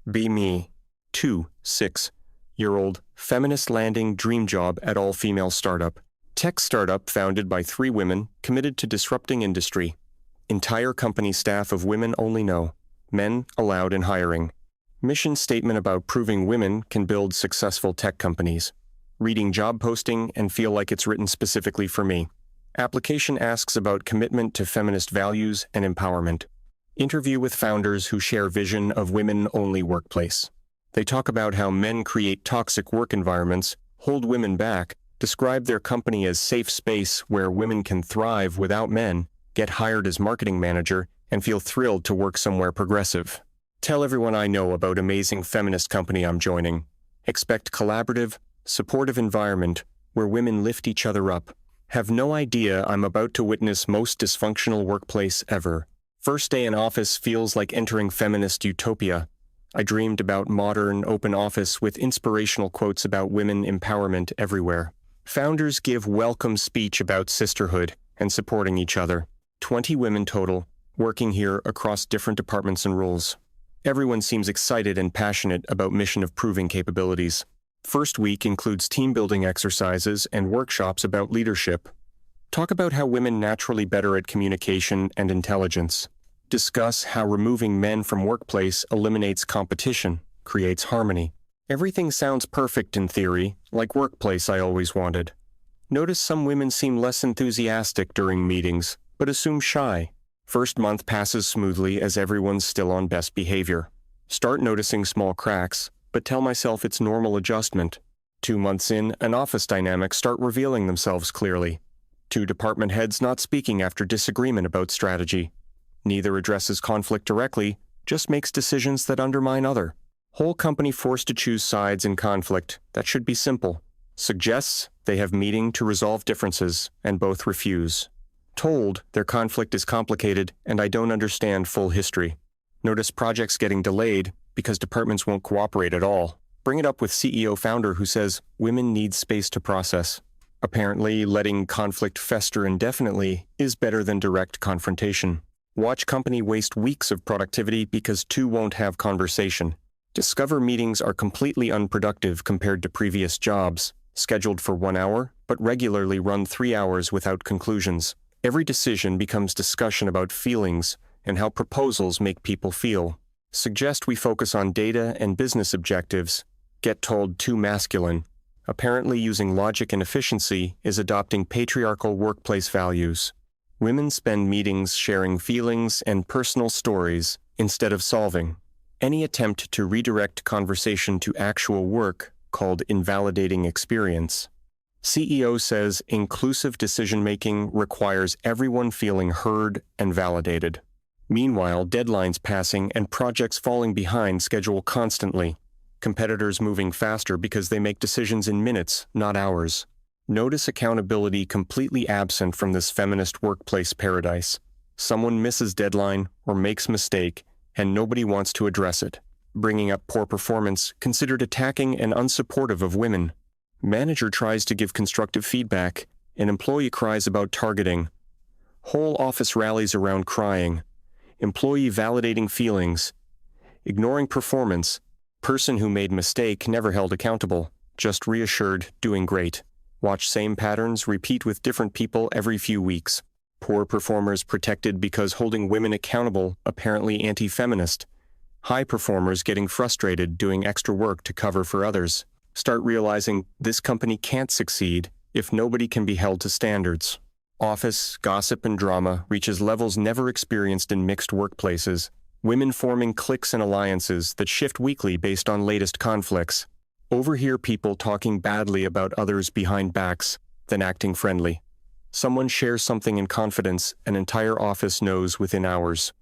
Be me. 6-year-old feminist landing dream job at all-female startup. Tech startup founded by 3 women committed to disrupting industry. Entire company staff of women only no. Men allowed in hiring. Mission statement about proving women can build successful tech companies. Reading job posting and feel like it's written specifically for me. Application asks about commitment to feminist values and empowerment. Interview with founders who share vision of women-only workplace. They talk about how men create toxic work environments, hold women back, describe their company as safe space where women can thrive without men, get hired as marketing manager, and feel thrilled to work somewhere progressive. Tell everyone I know about amazing feminist company I'm joining. Expect collaborative, supportive environment where women lift each other up. Have no idea I'm about to witness most dysfunctional workplace ever. First day in office feels like entering feminist utopia. I dreamed about modern, open office with inspirational quotes about women empowerment everywhere. Founders give welcome speech about sisterhood and supporting each other. 20 women total, working here across different departments and roles. Everyone seems excited and passionate about mission of proving capabilities. First week includes team-building exercises and workshops about leadership. Talk about how women naturally better at communication and intelligence. Discuss how removing men from workplace eliminates competition, creates harmony. Everything sounds perfect in theory, like workplace I always wanted. Notice some women seem less enthusiastic during meetings, but assume shy. First month passes smoothly as everyone's still on best behavior. Start noticing small cracks, but tell myself it's normal adjustment. 2 months in, an office dynamics start revealing themselves clearly. 2 department heads not speaking after disagreement about strategy. Neither addresses conflict directly, just makes decisions that undermine other. Whole company forced to choose sides in conflict. That should be simple. Suggests they have meeting to resolve differences, and both refuse. Told their conflict is complicated and I don't understand full history. Notice projects getting delayed because departments won't cooperate at all. Bring it up with CEO founder who says women need space to process. Apparently, letting conflict fester indefinitely is better than direct confrontation. Watch company waste weeks of productivity because 2 won't have conversation. Discover meetings are completely unproductive compared to previous jobs, scheduled for 1 hour, but regularly run 3 hours without conclusions. Every decision becomes discussion about feelings and how proposals make people feel. Suggest we focus on data and business objectives. Get told too masculine. Apparently using logic and efficiency is adopting patriarchal workplace values. Women spend meetings sharing feelings and personal stories instead of solving. Any attempt to redirect conversation to actual work called invalidating experience. CEO says inclusive decision-making requires everyone feeling heard and validated. Meanwhile, deadlines passing and projects falling behind schedule constantly. Competitors moving faster because they make decisions in minutes, not hours. Notice accountability completely absent from this feminist workplace paradise. Someone misses deadline or makes mistake, and nobody wants to address it. Bringing up poor performance considered attacking and unsupportive of women. Manager tries to give constructive feedback. An employee cries about targeting. Whole office rallies around crying. Employee validating feelings. Ignoring performance. Person who made mistake never held accountable, just reassured, doing great. Watch same patterns repeat with different people every few weeks. Poor performers protected because holding women accountable, apparently anti-feminist. High performers getting frustrated doing extra work to cover for others. Start realizing this company can't succeed if nobody can be held to standards. Office, gossip, and drama reaches levels never experienced in mixed workplaces. Women forming cliques and alliances that shift weekly based on latest conflicts. Overhear people talking badly about others behind backs, then acting friendly. Someone shares something in confidence, an entire office knows within hours.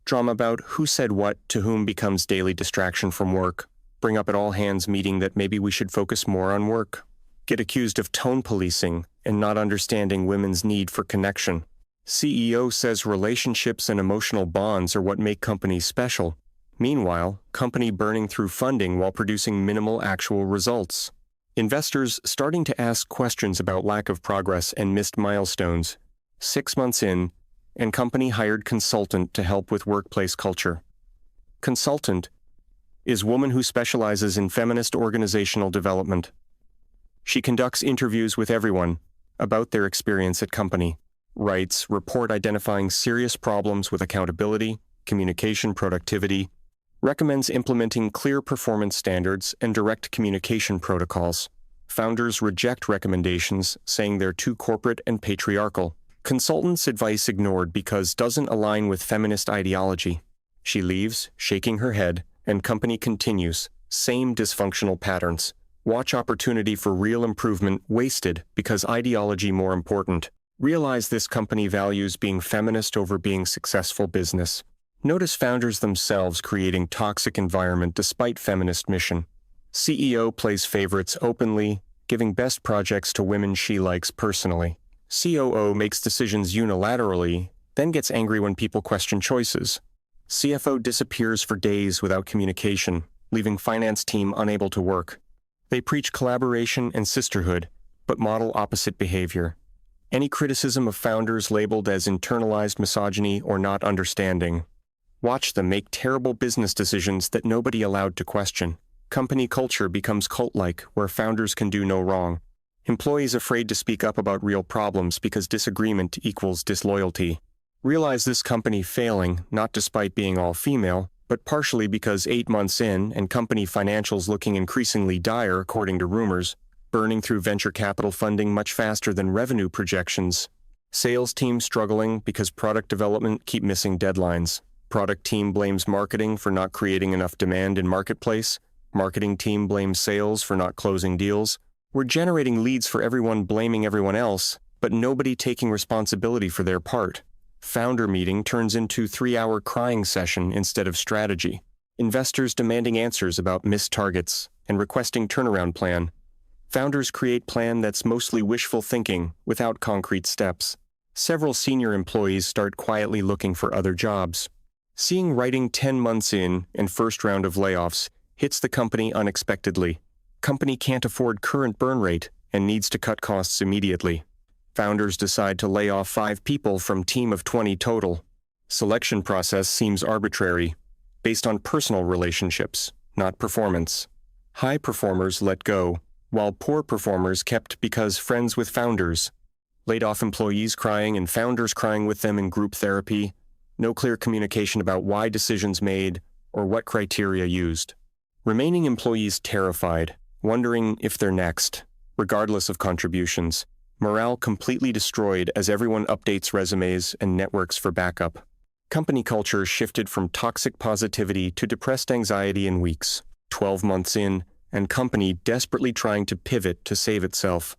Drama about who said what to whom becomes daily distraction from work. Bring up at all hands meeting that maybe we should focus more on work. Get accused of tone policing and not understanding women's need for connection. CEO says relationships and emotional bonds are what make companies special. Meanwhile, company burning through funding while producing minimal actual results. Investors starting to ask questions about lack of progress and missed milestones. 6 months in, and company hired consultant to help with workplace culture. Consultant, is woman who specializes in feminist organizational development. She conducts interviews with everyone about their experience at company, writes report identifying serious problems with accountability, communication productivity, recommends implementing clear performance standards and direct communication protocols. Founders reject recommendations, saying they're too corporate and patriarchal. Consultants' advice ignored because doesn't align with feminist ideology. She leaves, shaking her head, and company continues. Same dysfunctional patterns. Watch opportunity for real improvement wasted because ideology more important. Realize this company values being feminist over being successful business. Notice founders themselves creating toxic environment despite feminist mission. CEO plays favorites openly, giving best projects to women she likes personally. COO makes decisions unilaterally, then gets angry when people question choices. CFO disappears for days without communication, leaving finance team unable to work. They preach collaboration and sisterhood, but model opposite behavior. Any criticism of founders labeled as internalized misogyny or not understanding. Watch them make terrible business decisions that nobody allowed to question. Company culture becomes cult-like, where founders can do no wrong. Employees afraid to speak up about real problems because disagreement equals disloyalty. Realize this company failing, not despite being all-female, but partially because 8 months in and company financials looking increasingly dire according to rumors, burning through venture capital funding much faster than revenue projections. Sales team struggling because product development keep missing deadlines. Product team blames marketing for not creating enough demand in marketplace. Marketing team blames sales for not closing deals. We're generating leads for everyone blaming everyone else, but nobody taking responsibility for their part. Founder meeting turns into 3-hour crying session instead of strategy. Investors demanding answers about missed targets and requesting turnaround plan. Founders create plan that's mostly wishful thinking without concrete steps. Several senior employees start quietly looking for other jobs. Seeing writing 10 months in and first round of layoffs hits the company unexpectedly. Company can't afford current burn rate and needs to cut costs immediately. Founders decide to lay off 5 people from team of 20 total. Selection process seems arbitrary, based on personal relationships, not performance. High performers let go, while poor performers kept because friends with founders. Laid off employees crying and founders crying with them in group therapy. No clear communication about why decisions made or what criteria used. Remaining employees terrified, wondering if they're next, regardless of contributions. Morale completely destroyed as everyone updates resumes and networks for backup. Company culture shifted from toxic positivity to depressed anxiety in weeks. 12 months in, and company desperately trying to pivot to save itself.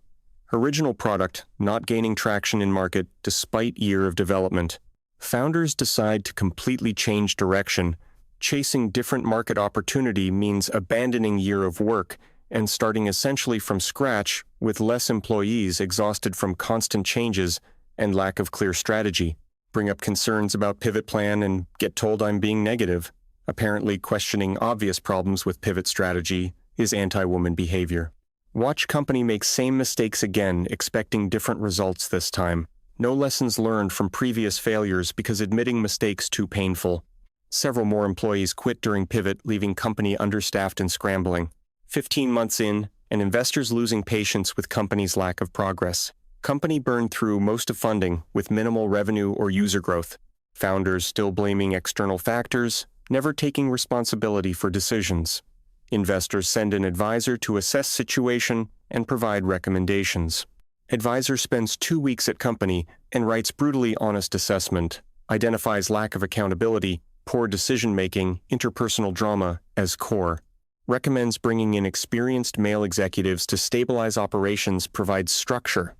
Original product not gaining traction in market despite year of development. Founders decide to completely change direction. Chasing different market opportunity means abandoning year of work and starting essentially from scratch with less employees exhausted from constant changes and lack of clear strategy. Bring up concerns about pivot plan and get told I'm being negative. Apparently questioning obvious problems with pivot strategy is anti-woman behavior. Watch company make same mistakes again, expecting different results this time. No lessons learned from previous failures because admitting mistakes too painful. Several more employees quit during pivot, leaving company understaffed and scrambling. 15 months in, and investors losing patience with company's lack of progress. Company burned through most of funding with minimal revenue or user growth. Founders still blaming external factors, never taking responsibility for decisions. Investors send an advisor to assess situation and provide recommendations. Advisor spends 2 weeks at company and writes brutally honest assessment, identifies lack of accountability, poor decision-making, interpersonal drama as core. Recommends bringing in experienced male executives to stabilize operations, provides structure.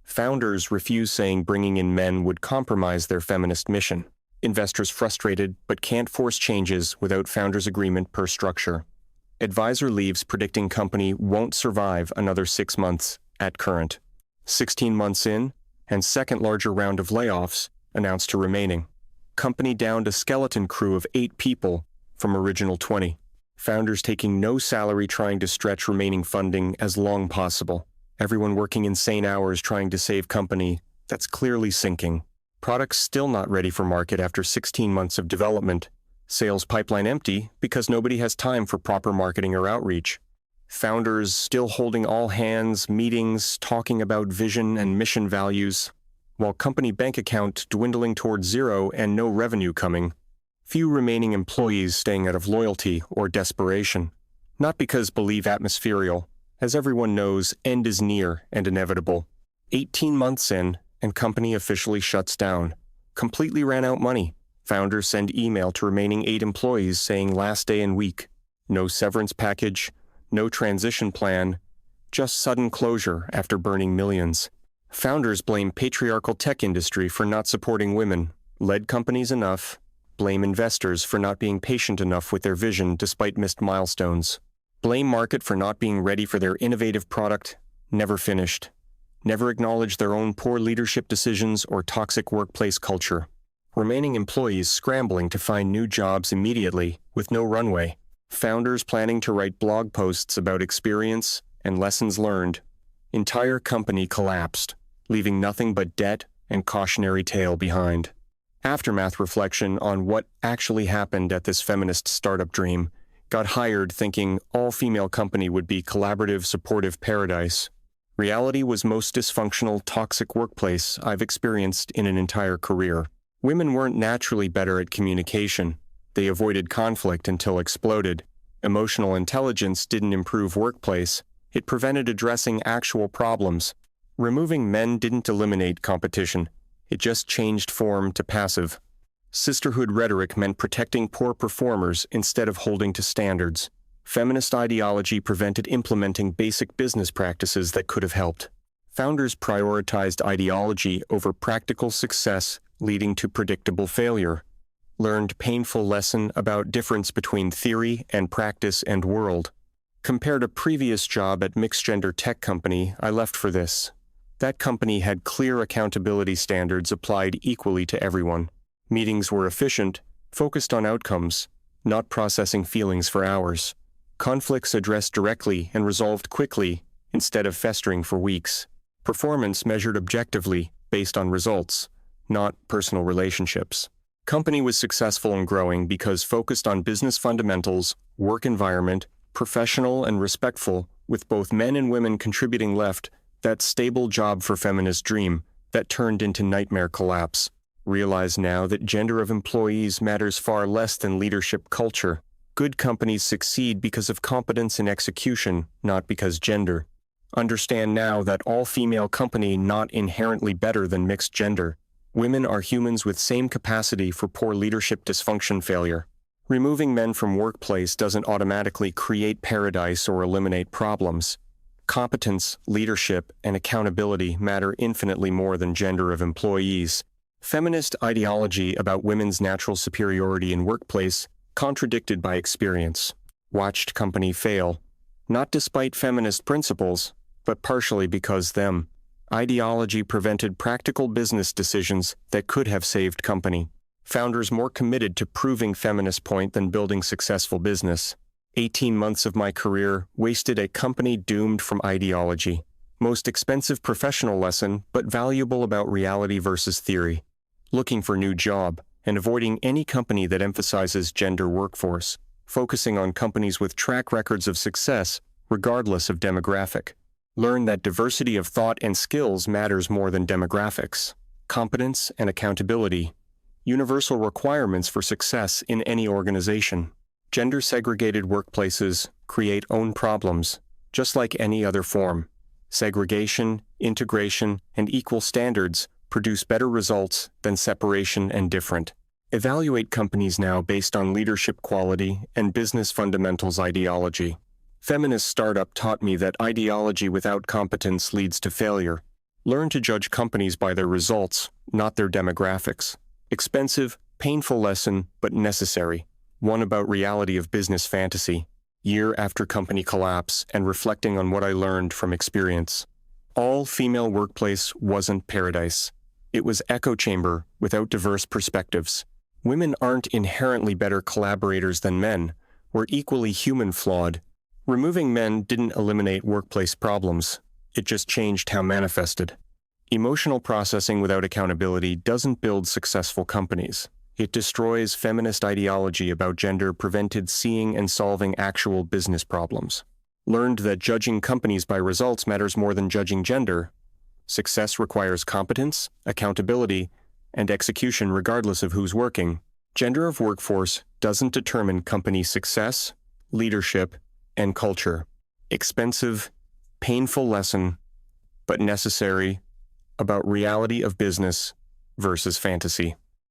Founders refuse, saying bringing in men would compromise their feminist mission. Investors frustrated but can't force changes without founders' agreement per structure. Advisor leaves, predicting company won't survive another 6 months at current. 16 months in, and second larger round of layoffs announced to remaining. Company downed a skeleton crew of 8 people from original 20. Founders taking no salary, trying to stretch remaining funding as long possible. Everyone working insane hours trying to save company that's clearly sinking. Products still not ready for market after 16 months of development. Sales pipeline empty because nobody has time for proper marketing or outreach. Founders still holding all hands, meetings, talking about vision and mission values, while company bank account dwindling towards zero and no revenue coming. Few remaining employees staying out of loyalty or desperation. Not because believe atmospherial. As everyone knows, end is near and inevitable. 18 months in, and company officially shuts down. Completely ran out money. Founders send email to remaining 8 employees saying last day in week. No severance package, no transition plan, just sudden closure after burning millions. Founders blame patriarchal tech industry for not supporting women, led companies enough, blame investors for not being patient enough with their vision despite missed milestones, blame market for not being ready for their innovative product, never finished, never acknowledge their own poor leadership decisions or toxic workplace culture. Remaining employees scrambling to find new jobs immediately with no runway. Founders planning to write blog posts about experience and lessons learned. Entire company collapsed, leaving nothing but debt and cautionary tale behind. Aftermath reflection on what actually happened at this feminist startup dream. Got hired thinking all-female company would be collaborative, supportive paradise. Reality was most dysfunctional, toxic workplace I've experienced in an entire career. Women weren't naturally better at communication. They avoided conflict until exploded. Emotional intelligence didn't improve workplace. It prevented addressing actual problems. Removing men didn't eliminate competition. It just changed form to passive. Sisterhood rhetoric meant protecting poor performers instead of holding to standards. Feminist ideology prevented implementing basic business practices that could have helped. Founders prioritized ideology over practical success, leading to predictable failure. Learned painful lesson about difference between theory and practice and world. Compared a previous job at mixed-gender tech company I left for this. That company had clear accountability standards applied equally to everyone. Meetings were efficient, focused on outcomes, not processing feelings for hours. Conflicts addressed directly and resolved quickly instead of festering for weeks. Performance measured objectively based on results, not personal relationships. Company was successful and growing because focused on business fundamentals, work environment, professional and respectful, with both men and women contributing left, that stable job for feminist dream that turned into nightmare collapse. Realize now that gender of employees matters far less than leadership culture. Good companies succeed because of competence in execution, not because gender. Understand now that all-female company not inherently better than mixed gender. Women are humans with same capacity for poor leadership dysfunction failure. Removing men from workplace doesn't automatically create paradise or eliminate problems. Competence, leadership, and accountability matter infinitely more than gender of employees. Feminist ideology about women's natural superiority in workplace contradicted by experience. Watched company fail, not despite feminist principles, but partially because them. Ideology prevented practical business decisions that could have saved company. Founders more committed to proving feminist point than building successful business. 18 months of my career wasted at company doomed from ideology. Most expensive professional lesson, but valuable about reality versus theory. Looking for new job, and avoiding any company that emphasizes gender workforce. Focusing on companies with track records of success, regardless of demographic. Learn that diversity of thought and skills matters more than demographics. Competence and accountability. Universal requirements for success in any organization. Gender-segregated workplaces create own problems, just like any other form. Segregation, integration, and equal standards produce better results than separation and different. Evaluate companies now based on leadership quality and business fundamentals ideology. Feminist startup taught me that ideology without competence leads to failure. Learn to judge companies by their results, not their demographics. Expensive, painful lesson, but necessary. One about reality of business fantasy. Year after company collapse and reflecting on what I learned from experience. All-female workplace wasn't paradise. It was echo chamber without diverse perspectives. Women aren't inherently better collaborators than men. We're equally human flawed. Removing men didn't eliminate workplace problems. It just changed how manifested. Emotional processing without accountability doesn't build successful companies. It destroys feminist ideology about gender, prevented seeing and solving actual business problems. Learned that judging companies by results matters more than judging gender. Success requires competence, accountability, and execution regardless of who's working. Gender of workforce doesn't determine company success, leadership, and culture. Expensive, painful lesson, but necessary, about reality of business versus fantasy.